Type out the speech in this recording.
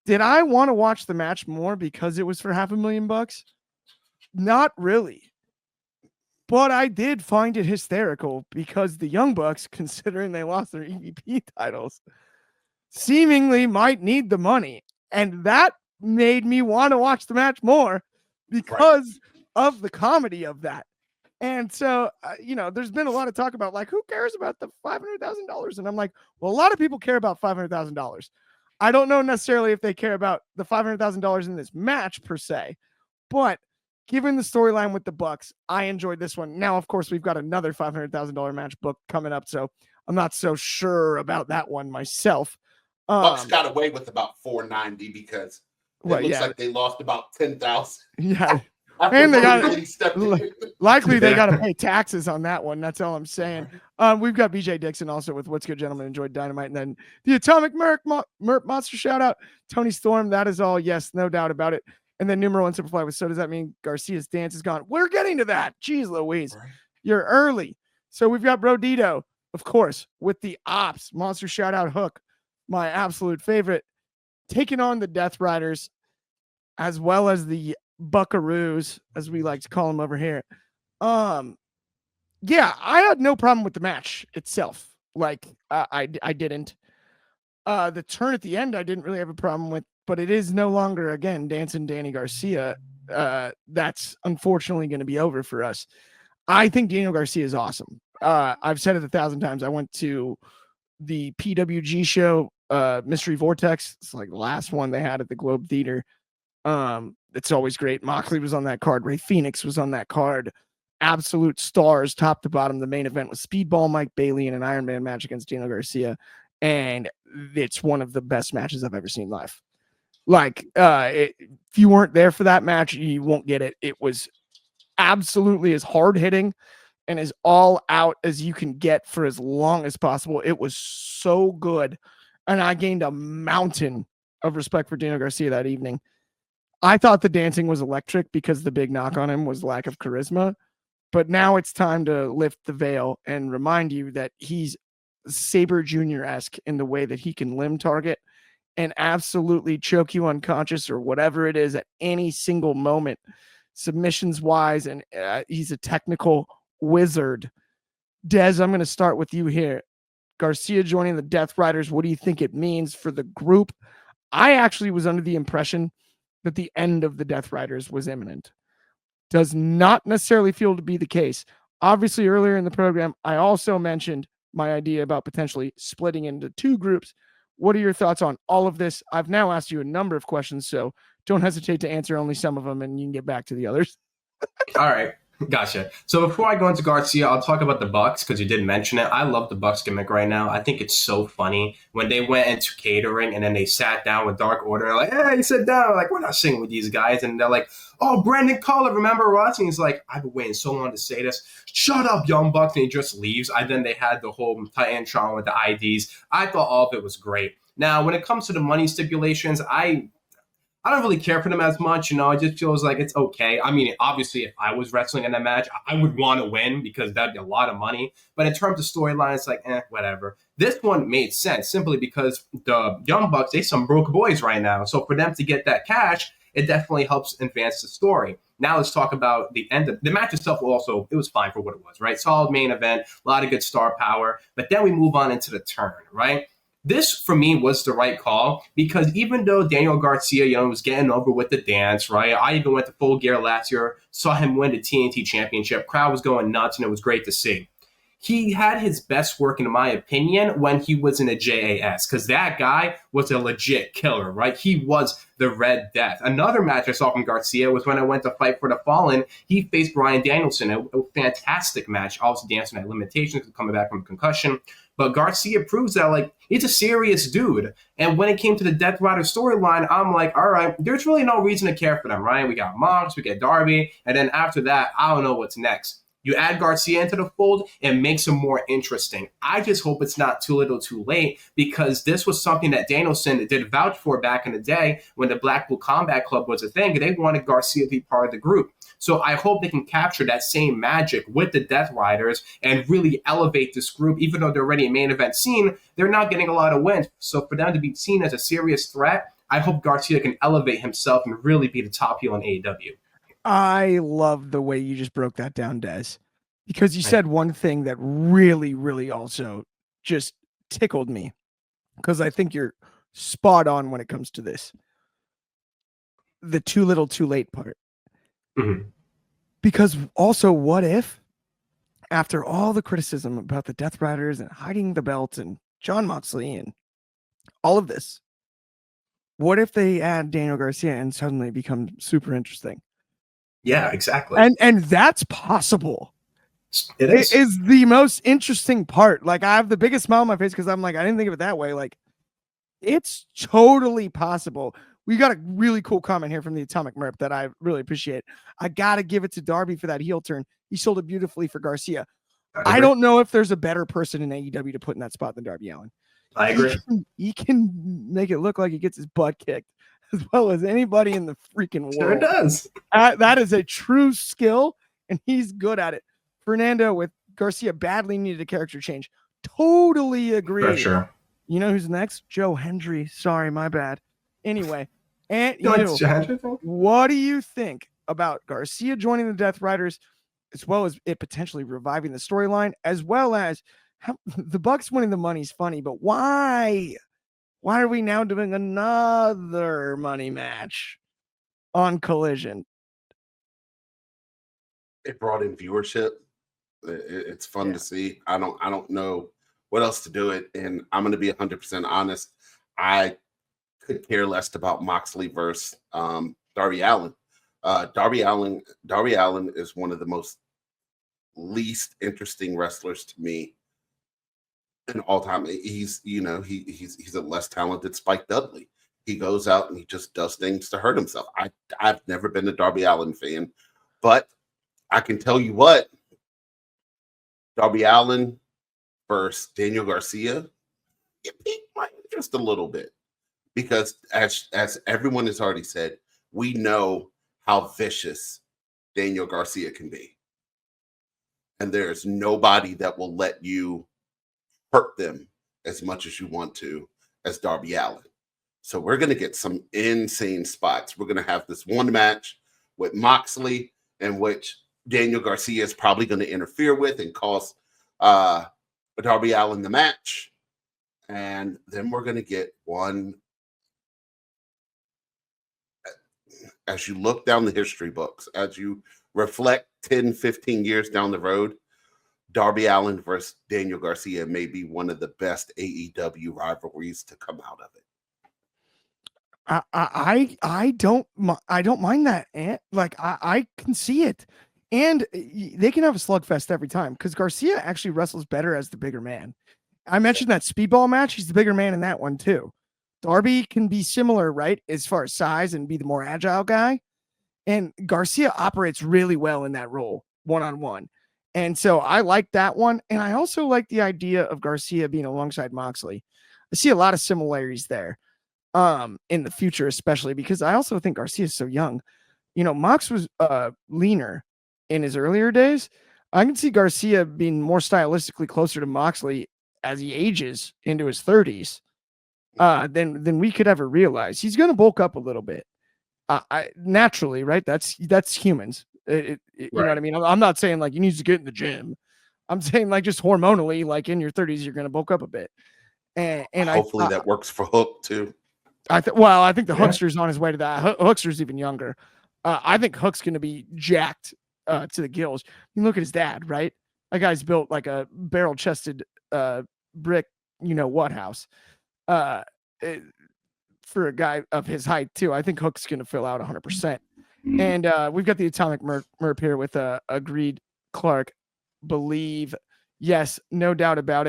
Did I want to watch the match more because it was for $500,000? Not really. But I did find it hysterical because the Young Bucks, considering they lost their EVP titles, seemingly might need the money. And that made me want to watch the match more because of the comedy of that. And so, there's been a lot of talk about like, who cares about the $500,000? And I'm like, well, a lot of people care about $500,000. I don't know necessarily if they care about the $500,000 in this match per se, but given the storyline with the Bucks, I enjoyed this one. Now, of course, we've got another $500,000 match book coming up, so I'm not so sure about that one myself. Bucks got away with about $490 because it looks like they lost about $10,000. Yeah. And they got likely they got to pay taxes on that one. That's all I'm saying. We've got BJ Dixon also with What's Good, Gentlemen. Enjoyed Dynamite. And then the Atomic Merc Monster shout out. Tony Storm. That is all. Yes, no doubt about it. And then numero one Superfly with So Does That Mean Garcia's Dance is gone? We're getting to that. Jeez Louise. Right. You're early. So we've got Bro Dito, of course, with the Ops. Monster shout out Hook. My absolute favorite. Taking on the Death Riders as well as the Buckaroos, as we like to call them over here. Yeah, I had no problem with the match itself. Like, I didn't. The turn at the end, I didn't really have a problem with, but it is no longer, again, Dancing Danny Garcia. That's unfortunately going to be over for us. I think Daniel Garcia is awesome. I've said it 1,000 times. I went to the PWG show, Mystery Vortex. It's like the last one they had at the Globe Theater. It's always great. Moxley was on that card. Ray Phoenix was on that card. Absolute stars, top to bottom. The main event was Speedball Mike Bailey in an Iron Man match against Daniel Garcia. And it's one of the best matches I've ever seen live. Like, if you weren't there for that match, you won't get it. It was absolutely as hard hitting and as all out as you can get for as long as possible. It was so good. And I gained a mountain of respect for Daniel Garcia that evening. I thought the dancing was electric because the big knock on him was lack of charisma. But now it's time to lift the veil and remind you that he's Sabre Jr.-esque in the way that he can limb target and absolutely choke you unconscious or whatever it is at any single moment, submissions-wise, and he's a technical wizard. Dez, I'm going to start with you here. Garcia joining the Death Riders, what do you think it means for the group? I actually was under the impression that the end of the Death Riders was imminent. Does not necessarily feel to be the case. Obviously, earlier in the program, I also mentioned my idea about potentially splitting into two groups. What are your thoughts on all of this? I've now asked you a number of questions, so don't hesitate to answer only some of them, and you can get back to the others. All right. Gotcha. So before I go into Garcia, I'll talk about the Bucks because you did mention it. I love the Bucks gimmick right now. I think it's so funny when they went into catering and then they sat down with Dark Order. They're like, hey, sit down. Like, we're not singing with these guys. And they're like, oh, Brandon Cutler, remember us? And he's like, I've been waiting so long to say this. Shut up, Young Bucks. And he just leaves. And then they had the whole Titantron with the IDs. I thought all of it was great. Now, when it comes to the money stipulations, I don't really care for them as much, it just feels like it's okay. I mean, obviously, if I was wrestling in that match, I would want to win because that'd be a lot of money. But in terms of storyline, it's like, whatever. This one made sense simply because the Young Bucks, they some broke boys right now. So for them to get that cash, it definitely helps advance the story. Now let's talk about the end of the match itself. It was fine for what it was, right? Solid main event, a lot of good star power. But then we move on into the turn, right? This, for me, was the right call because even though Daniel Garcia, was getting over with the dance, right? I even went to Full Gear last year, saw him win the TNT Championship. Crowd was going nuts, and it was great to see. He had his best work, in my opinion, when he was in a JAS because that guy was a legit killer, right? He was the Red Death. Another match I saw from Garcia was when I went to Fight for the Fallen. He faced Bryan Danielson, a fantastic match, obviously dancing at limitations, coming back from a concussion. But Garcia proves that, he's a serious dude. And when it came to the Death Rider storyline, I'm like, all right, there's really no reason to care for them, right? We got Mox, we got Darby, and then after that, I don't know what's next. You add Garcia into the fold, it makes him more interesting. I just hope it's not too little too late because this was something that Danielson did vouch for back in the day when the Blackpool Combat Club was a thing. They wanted Garcia to be part of the group. So I hope they can capture that same magic with the Death Riders and really elevate this group. Even though they're already a main event scene, they're not getting a lot of wins. So for them to be seen as a serious threat, I hope Garcia can elevate himself and really be the top heel in AEW. I love the way you just broke that down, Des, because you said one thing that really, really also just tickled me, because I think you're spot on when it comes to this. The too little, too late part. Mm-hmm. Because also, what if, after all the criticism about the Death Riders and hiding the belt and Jon Moxley and all of this, what if they add Daniel Garcia and suddenly become super interesting? Yeah, exactly. And that's possible. It is. It is the most interesting part. Like, I have the biggest smile on my face because I'm like, I didn't think of it that way. Like, it's totally possible. We got a really cool comment here from the Atomic Merp that I really appreciate. I got to give it to Darby for that heel turn. He sold it beautifully for Garcia. I don't know if there's a better person in AEW to put in that spot than Darby Allin. I agree. He can make it look like he gets his butt kicked as well as anybody in the freaking world. Sure does. That is a true skill, and he's good at it. Fernando with Garcia badly needed a character change. Totally agree. For sure. You know who's next? Joe Hendry. Sorry, my bad. Anyway, and what do you think about Garcia joining the Death Riders, as well as it potentially reviving the storyline, as well as the Bucks winning the money is funny, but why? Why are we now doing another money match on Collision? It brought in viewership. It's fun to see. I don't know what else to do it. And I'm going to be 100% honest. I could care less about Moxley versus Darby Allin. Darby Allin is one of the most least interesting wrestlers to me in all time. He's a less talented Spike Dudley. He goes out and he just does things to hurt himself. I've never been a Darby Allin fan, but I can tell you what, Darby Allin versus Daniel Garcia, it piqued my interest a little bit, because as everyone has already said, we know how vicious Daniel Garcia can be. And there's nobody that will let you hurt them as much as you want to as Darby Allin. So we're going to get some insane spots. We're going to have this one match with Moxley in which Daniel Garcia is probably going to interfere with and cause Darby Allin the match. And then we're going to get one. As you look down the history books, as you reflect 10, 15 years down the road, Darby Allin versus Daniel Garcia may be one of the best AEW rivalries to come out of it. I don't mind that. And like, I can see it, and they can have a slugfest every time, because Garcia actually wrestles better as the bigger man. I mentioned that speedball match. He's the bigger man in that one too. Darby can be similar, right, as far as size and be the more agile guy. And Garcia operates really well in that role, one-on-one. And so I like that one. And I also like the idea of Garcia being alongside Moxley. I see a lot of similarities there in the future, especially because I also think Garcia is so young. You know, Mox was leaner in his earlier days. I can see Garcia being more stylistically closer to Moxley as he ages into his 30s. Than we could ever realize. He's going to bulk up a little bit, naturally, right? That's humans. You know what I mean? I'm not saying like you need to get in the gym. I'm saying like just hormonally, like in your 30s, you're going to bulk up a bit. And hopefully that works for Hook too. I think the Hookster's on his way to that. Hookster's even younger. I think Hook's going to be jacked to the gills. You look at his dad, right? That guy's built like a barrel-chested brick, you know what house. For a guy of his height too. I think Hook's going to fill out 100%. And we've got the Atomic Merp here with agreed Clark. Believe, yes, no doubt about it.